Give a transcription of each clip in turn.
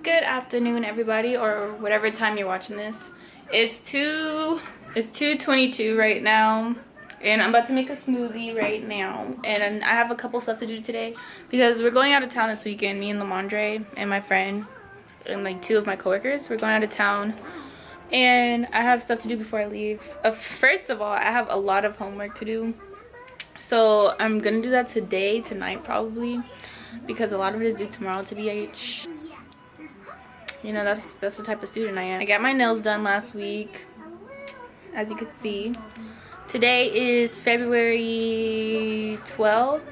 Good afternoon, everybody, or whatever time you're watching this. It's 2:22 right now, and I'm about to make a smoothie right now. And I have a couple stuff to do today because we're going out of town this weekend. Me and Lamondre and my friend and like 2 of my coworkers. We're going out of town, and I have stuff to do before I leave. First of all, I have a lot of homework to do, so I'm gonna do that tonight probably, because a lot of it is due tomorrow to BH. You know, that's the type of student I am. I got my nails done last week, as you can see. Today is February 12th,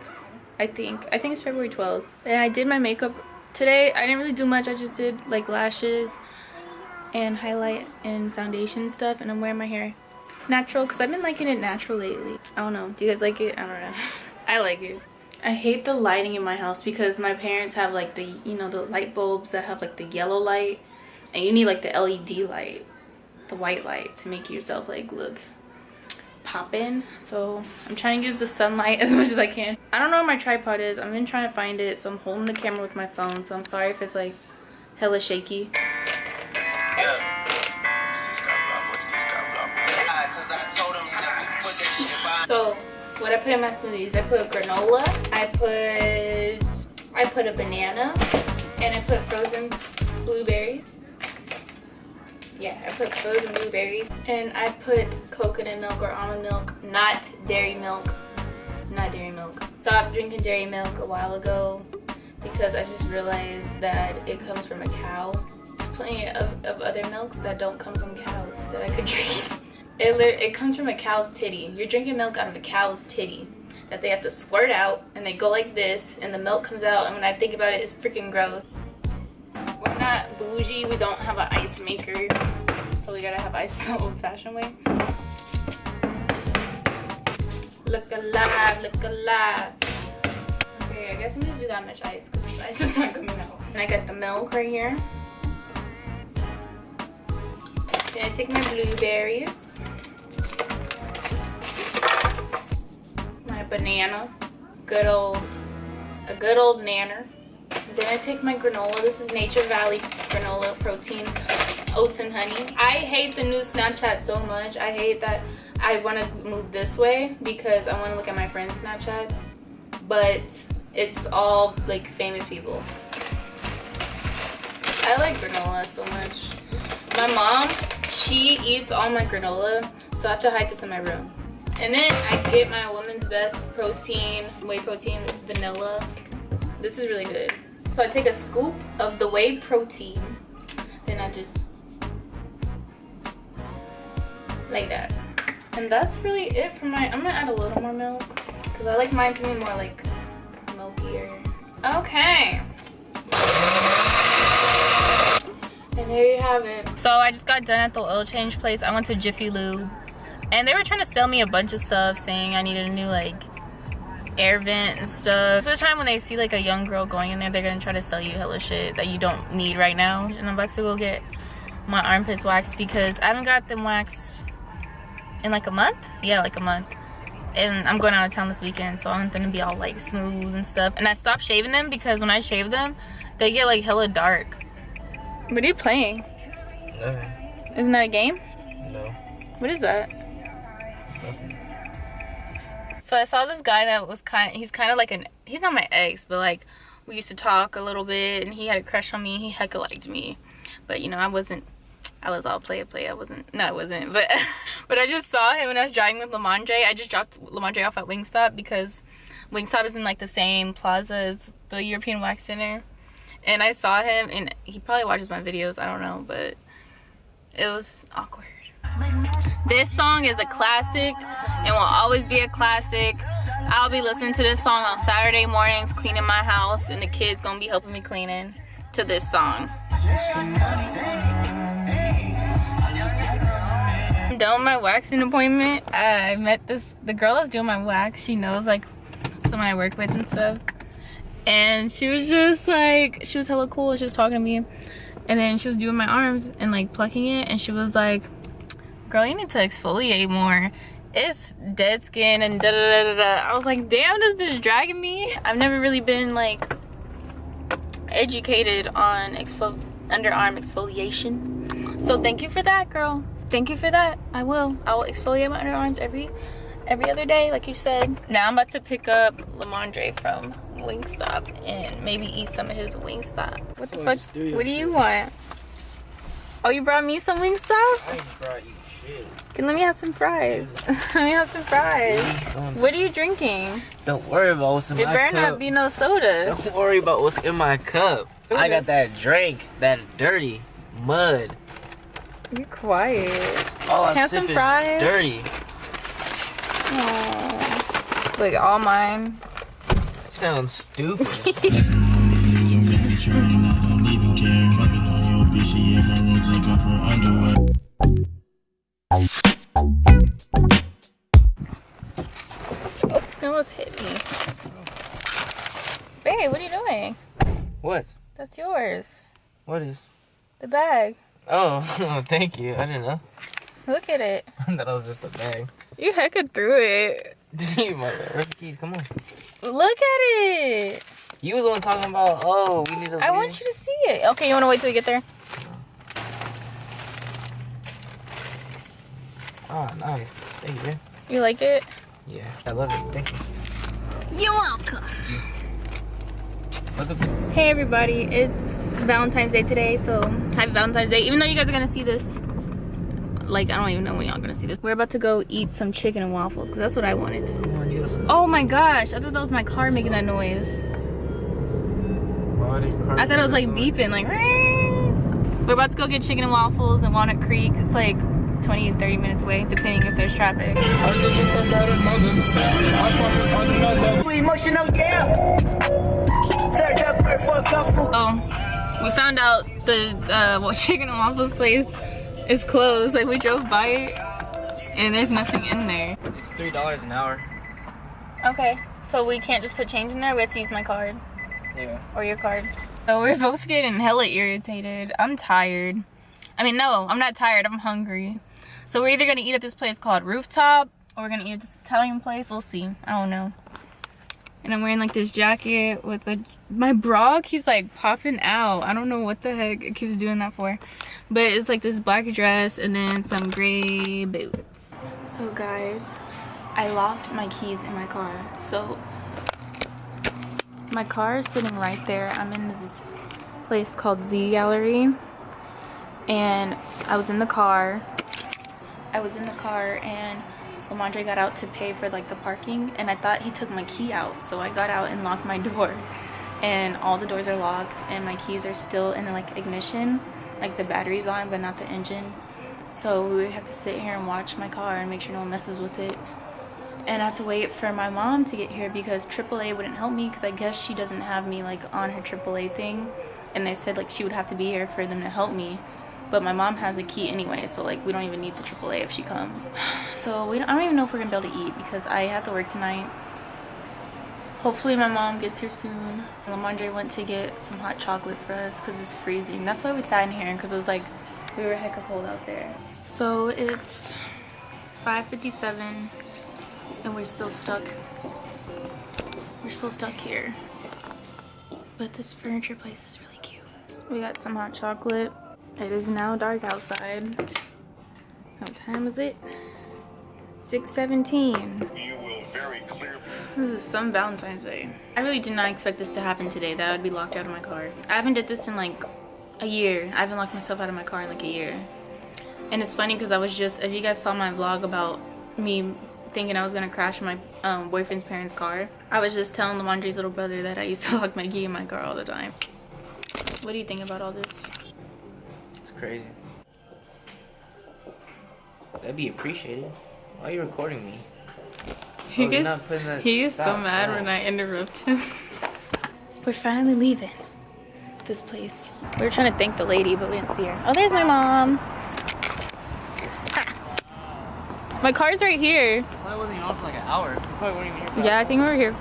I think it's February 12th. And I did my makeup today. I didn't really do much. I just did like lashes and highlight and foundation stuff, and I'm wearing my hair natural because I've been liking it natural lately. I don't know, do you guys like it? I don't know. I like it. I hate the lighting in my house because my parents have like the, you know, the light bulbs that have like the yellow light, and you need like the LED light, the white light, to make yourself like look poppin'. So I'm trying to use the sunlight as much as I can. I don't know where my tripod is. I've been trying to find it, so I'm holding the camera with my phone, so I'm sorry if it's like hella shaky. So what I put in my smoothies, I put granola, I put a banana, and I put frozen blueberries. Yeah, I put frozen blueberries, and I put coconut milk or almond milk, not dairy milk. Stopped drinking dairy milk a while ago because I just realized that it comes from a cow. There's plenty of other milks that don't come from cows that I could drink. It comes from a cow's titty. You're drinking milk out of a cow's titty that they have to squirt out, and they go like this, and the milk comes out, and when I think about it, it's freaking gross. We're not bougie. We don't have an ice maker, so we gotta have ice the old-fashioned way. Look alive, look alive. Okay, I guess I'm just do that much ice because this ice is not coming out. And I got the milk right here. Then I take my blueberries, my banana, a good old nanner. Then I take my granola. This is Nature Valley granola protein, oats and honey. I hate the new Snapchat so much. I hate that I want to move this way because I want to look at my friends' Snapchats, but it's all like famous people. I like granola so much. My mom, she eats all my granola, so I have to hide this in my room. And then I get my Woman's Best protein, whey protein vanilla. This is really good. So I take a scoop of the whey protein, then I just like that. And that's really it for my, I'm gonna add a little more milk because I like mine to be more like milkier. Okay. And there you have it. So I just got done at the oil change place. I went to Jiffy Lube, and they were trying to sell me a bunch of stuff, saying I needed a new like air vent and stuff. So the time when they see like a young girl going in there, they're gonna try to sell you hella shit that you don't need right now. And I'm about to go get my armpits waxed because I haven't got them waxed in like a month. Yeah, like a month. And I'm going out of town this weekend, so I want them to be all like smooth and stuff. And I stopped shaving them because when I shave them, they get like hella dark. What are you playing? Nothing. Isn't that a game? No. What is that? Nothing. So I saw this guy that was he's kind of like he's not my ex, but like we used to talk a little bit, and he had a crush on me. He hecka liked me, but you know, I was all play. I wasn't, but but I just saw him when I was driving with Lamondre. I just dropped Lamondre off at Wingstop because Wingstop is in like the same plaza as the European Wax Center. And I saw him, and he probably watches my videos, I don't know, but it was awkward. This song is a classic and will always be a classic. I'll be listening to this song on Saturday mornings, cleaning my house, and the kids gonna be helping me cleaning to this song. I'm done with my waxing appointment. I met the girl that's doing my wax. She knows like someone I work with and stuff. And she was just like, she was hella cool. She was talking to me, and then she was doing my arms and like plucking it, and she was like, girl, you need to exfoliate more. It's dead skin and da da da da da. I was like, damn, this bitch dragging me. I've never really been like educated on underarm exfoliation. So thank you for that, girl. Thank you for that. I will exfoliate my underarms every other day, like you said. Now I'm about to pick up Lamondre from Wingstop and maybe eat some of his Wingstop. What the fuck? What do you want? Oh, you brought me some Wingstop? I ain't brought you shit. Let me have some fries. Let me have some fries. What are you drinking? Don't worry about what's in my cup. It better not be no soda. Don't worry about what's in my cup. I got that drink, that dirty mud. Be quiet. All I have sip some is fries? dirty. Aww. Like all mine. Sounds stupid. Oh, it almost hit me. Babe, what are you doing? What? That's yours. What is? The bag. Oh, thank you. I didn't know. Look at it. I thought it was just a bag. You hecka threw it. Where's the keys? Come on. Look at it. You was the one talking about, oh, we need to leave. I want you to see it. Okay, you want to wait till we get there? Oh, nice. Thank you, man. You like it? Yeah, I love it. Thank you. You're welcome. Look at Hey everybody, it's Valentine's Day today, so happy Valentine's Day. Even though you guys are gonna see this, like, I don't even know when y'all gonna see this. We're about to go eat some chicken and waffles, because that's what I wanted. Oh my gosh, I thought that was my car making that noise. I thought it was like beeping, like, ring. We're about to go get chicken and waffles in Walnut Creek. It's like 20 and 30 minutes away, depending if there's traffic. Emotional gap. Oh, we found out the chicken and waffles place is closed. Like, we drove by it and there's nothing in there. It's $3 an hour. Okay, so we can't just put change in there? We have to use my card. Yeah. Or your card. So we're both getting hella irritated. I'm tired. I mean, no, I'm not tired. I'm hungry. So we're either gonna eat at this place called Rooftop, or we're gonna eat at this Italian place. We'll see. I don't know. And I'm wearing like this jacket with my bra keeps like popping out. I don't know what the heck it keeps doing that for. But it's like this black dress and then some gray boots. So guys, I locked my keys in my car. So my car is sitting right there. I'm in this place called Z Gallery. And I was in the car and Lamondre got out to pay for like the parking, and I thought he took my key out, so I got out and locked my door, and all the doors are locked and my keys are still in the like ignition, like the battery's on but not the engine. So we have to sit here and watch my car and make sure no one messes with it, and I have to wait for my mom to get here because AAA wouldn't help me because I guess she doesn't have me like on her AAA thing, and they said like she would have to be here for them to help me. But my mom has a key anyway, so like we don't even need the AAA if she comes. So I don't even know if we're gonna be able to eat because I have to work tonight. Hopefully my mom gets here soon. Lamondre went to get some hot chocolate for us because it's freezing. That's why we sat in here, because it was like we were hecka cold out there. So it's 5:57 and we're still stuck. We're still stuck here. But this furniture place is really cute. We got some hot chocolate. It is now dark outside. What time is it? 6:17. This is some Valentine's Day. I really did not expect this to happen today, that I would be locked out of my car. I haven't did this in like a year. I haven't locked myself out of my car in like a year. And it's funny because I was just, if you guys saw my vlog about me thinking I was gonna crash my boyfriend's parents' car, I was just telling Lamondre's little brother that I used to lock my key in my car all the time. What do you think about all this? Crazy. That'd be appreciated. Why are you recording me? He gets so mad when I interrupt him. We're finally leaving this place. We were trying to thank the lady, but we didn't see her. Oh, there's my mom. Ha. My car's right here. Why wasn't you on for like an hour? You probably weren't even here. Yeah, I think we were here.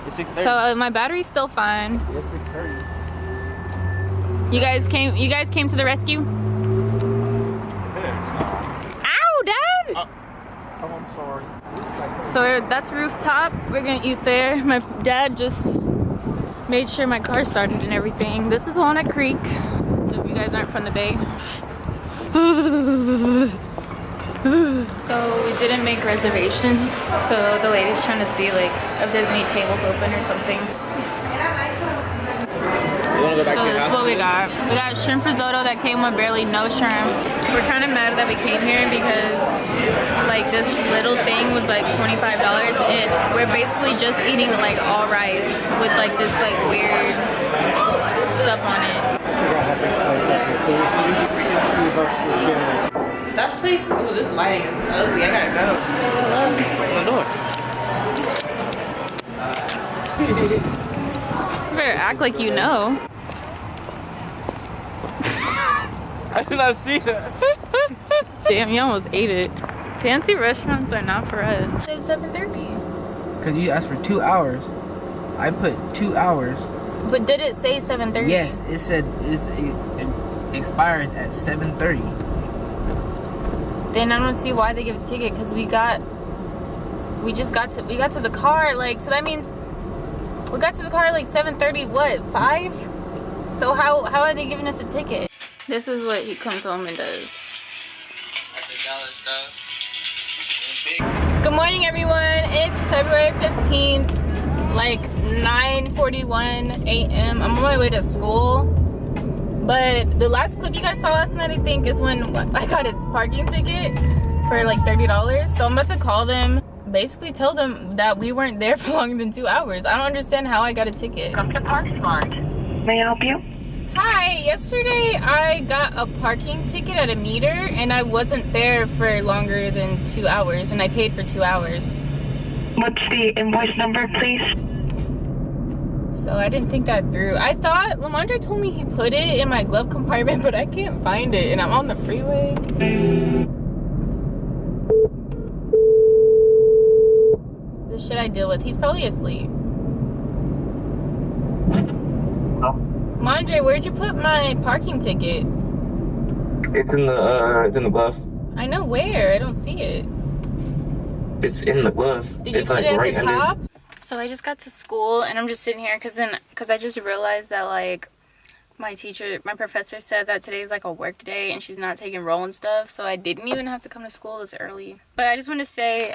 It's 6:30. So my battery's still fine. It's 6:30. You guys came to the rescue? Ow, Dad! Oh, I'm sorry. So that's Rooftop. We're gonna eat there. My dad just Made sure my car started and everything. This is Walnut Creek, if you guys aren't from the Bay. So we didn't make reservations, so the lady's trying to see like if there's any tables open or something. So this is what we got. We got shrimp risotto that came with barely no shrimp. We're kind of mad that we came here because like this little thing was like $25 and we're basically just eating like all rice with like this like weird stuff on it. That place, ooh, this lighting is ugly. I gotta go. Hello. You better act like you know. I did not see that. Damn, you almost ate it. Fancy restaurants are not for us. It's 7:30. Because you asked for 2 hours. I put 2 hours. But did it say 7:30? Yes, it said it expires at 7:30. Then I don't see why they give us a ticket because we got to the car like, so that means we got to the car like 7:30. What, 5? So how are they giving us a ticket? This is what he comes home and does. Good morning, everyone. It's February 15th, like 9:41 a.m. I'm on my way to school. But the last clip you guys saw last night, I think, is when I got a parking ticket for like $30. So I'm about to call them, basically tell them that we weren't there for longer than 2 hours. I don't understand how I got a ticket. Come to ParkSmart. May I help you? Hi, yesterday I got a parking ticket at a meter and I wasn't there for longer than 2 hours and I paid for 2 hours. What's the invoice number, please? So I didn't think that through. I thought Lamondre told me he put it in my glove compartment, but I can't find it and I'm on the freeway. This shit I deal with. He's probably asleep. Mondre, where'd you put my parking ticket? It's in the glove. I know where. I don't see it. It's in the glove. Did you it's put like it at right the under. top? So I just got to school and I'm just sitting here because I just realized that like my professor said that today's like a work day and she's not taking roll and stuff, so I didn't even have to come to school this early. But I just want to say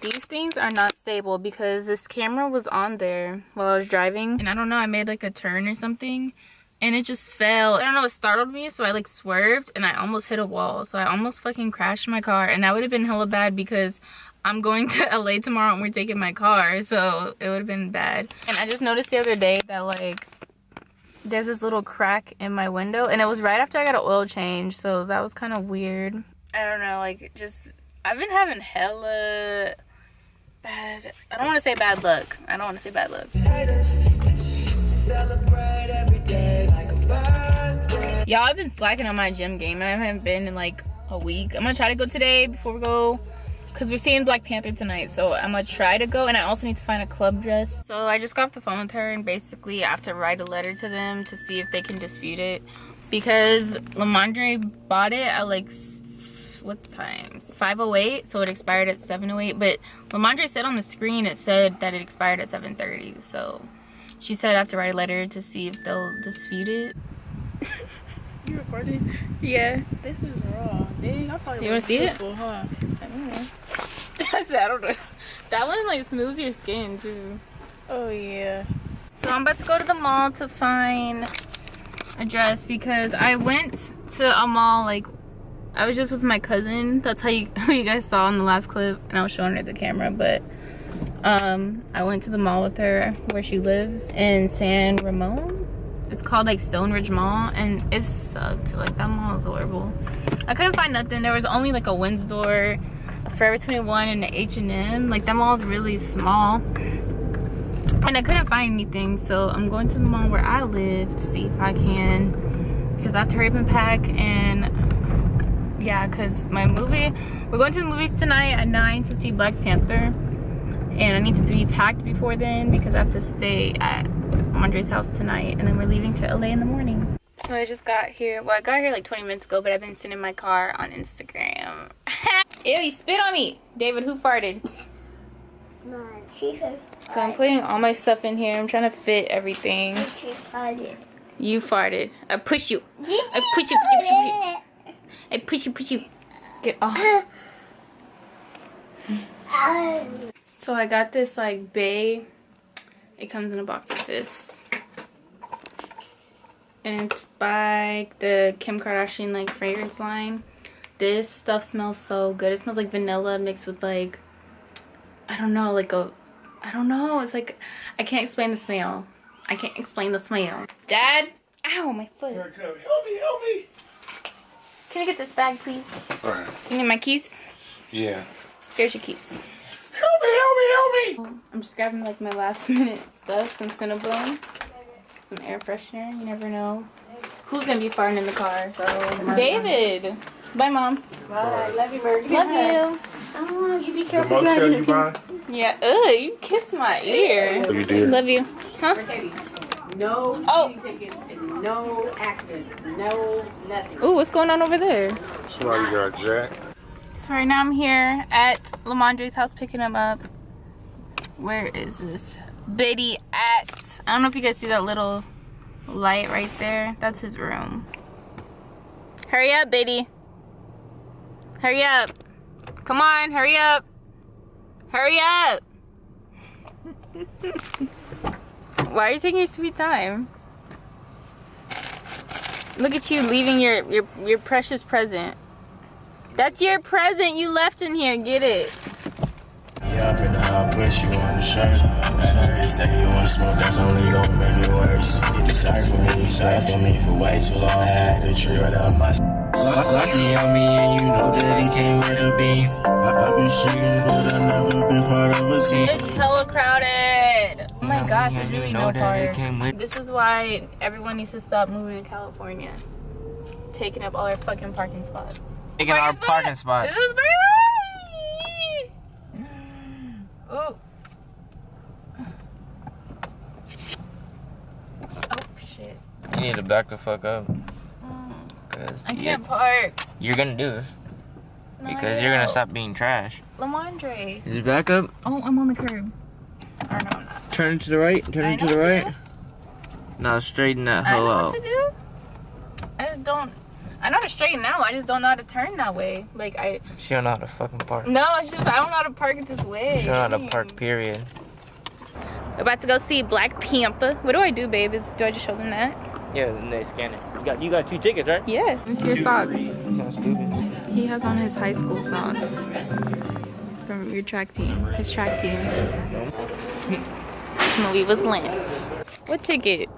these things are not stable because this camera was on there while I was driving and I don't know, I made like a turn or something and it just fell. I don't know, it startled me, so I like swerved and I almost hit a wall, so I almost fucking crashed my car and that would have been hella bad because I'm going to LA tomorrow and we're taking my car, so it would have been bad. And I just noticed the other day that like there's this little crack in my window and it was right after I got an oil change, so that was kind of weird. I don't know, like just I've been having hella bad, I don't want to say bad luck. Y'all, I've been slacking on my gym game. I haven't been in like a week. I'm gonna try to go today before we go because we're seeing Black Panther tonight, so I'm gonna try to go. And I also need to find a club dress. So I just got off the phone with her and basically I have to write a letter to them to see if they can dispute it because Lamondre bought it at like what time? 5:08, so it expired at 7:08, but Lamondre said on the screen it said that it expired at 7:30, so she said I have to write a letter to see if they'll dispute it. You recording? Yeah. This is raw. Dang, I thought it You was wanna see it? beautiful, huh? I don't know. I don't know. That one like smooths your skin too. Oh yeah. So I'm about to go to the mall to find a dress because I went to a mall, like I was just with my cousin. That's who you guys saw in the last clip and I was showing her the camera, but I went to the mall with her where she lives in San Ramon. It's called like Stone Ridge Mall and it sucked. Like that mall is horrible. I couldn't find nothing. There was only like a Windsor, a Forever 21 and an H&M. Like that mall is really small and I couldn't find anything, so I'm going to the mall where I live to see if I can, because I have to hurry up and pack. And yeah, because we're going to the movies tonight at 9 to see Black Panther and I need to be packed before then because I have to stay at Andre's house tonight and then we're leaving to LA in the morning. So I just got here, well I got here like 20 minutes ago, but I've been sitting in my car on Instagram. Ew, you spit on me! David, who farted? Mom, see her. So I'm putting all my stuff in here. I'm trying to fit everything. You farted. I push you. I push you. I push you. Get off. So I got this like bay. It comes in a box like this. And it's by the Kim Kardashian like fragrance line. This stuff smells so good. It smells like vanilla mixed with like, I don't know, like a, I don't know. It's like, I can't explain the smell. I can't explain the smell. Dad, ow, my foot. Here it comes. Help me. Can I get this bag, please? All right. Can you get my keys? Yeah. Here's your keys. Help me. I'm just grabbing like my last minute stuff. Some Cinnabon. Some air freshener. You never know who's gonna be farting in the car. So David. Bye, Mom. Bye. Love you, Bird. Love you. Oh, you be The careful. motel you buy? Yeah. Ugh, you kissed my ear. Oh, you did? Love you. Huh? Mercedes. No speeding tickets, and no accidents, no nothing. Ooh, what's going on over there? Somebody got Jack. So right now I'm here at Lamondre's house picking him up. Where is this Biddy at? I don't know if you guys see that little light right there. That's his room. Hurry up, Biddy. Hurry up. Come on, hurry up. Hurry up. Why are you taking your sweet time? Look at you leaving your precious present. That's your present you left in here. Get it. Yeah, up in the hot push you on the shirt. I know they say you want smoke, that's only gonna make it worse. Sorry for me, you slapped on me for way too long. I had to trip up my lucky on me, and you know that he came with a beam. I've been shaking, but I've never been part of a team. It's hella crowded. Oh my gosh, there's really no park. With This is why everyone needs to stop moving to California. Taking up all their fucking parking spots. taking our parking spots. This is pretty. Oh. Oh shit. You need to back the fuck up. Cause I can't park. you're gonna do this. No, Because you're gonna stop being trash. Lamondre. Is it back up? Oh, I'm on the curb. Or no, I'm not. Turn to the right. Turn I to know the what to right. Now straighten that I hoe know out. what to do. I just don't. I know how to straighten out. I just don't know how to turn that way. Like She don't know how to fucking park. No, it's just I don't know how to park it this way. She don't know how to park, period. We're about to go see Black Panther. What do I do, babe? Do I just show them that? Yeah, then they scan it. You got 2 tickets, right? Yeah. Let me see your socks. Sounds stupid. He has on his high school socks from your track team. His track team. This movie was Lance. What ticket?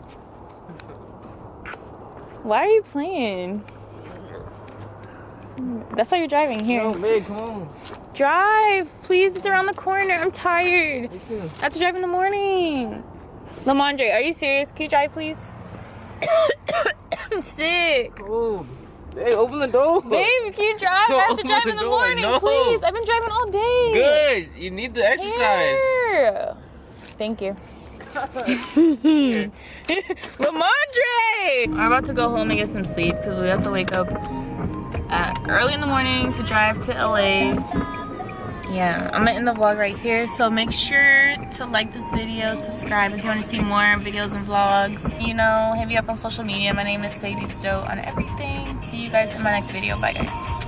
Why are you playing? That's why you're driving. Here. No, babe, come on. Drive, please. It's around the corner. I'm tired. I have to drive in the morning. Lamondre, are you serious? Can you drive, please? I'm sick. Oh, hey, open the door. Babe, can you drive? I have to drive in the morning, No. please. I've been driving all day. Good. You need the exercise. Here. Thank you. Lamondre! We're about to go home and get some sleep because we have to wake up early in the morning to drive to LA. Yeah, I'm gonna end the vlog right here. So make sure to like this video, subscribe if you want to see more videos and vlogs. You know, hit me up on social media. My name is Sadie Stowe on everything. See you guys in my next video. Bye, guys.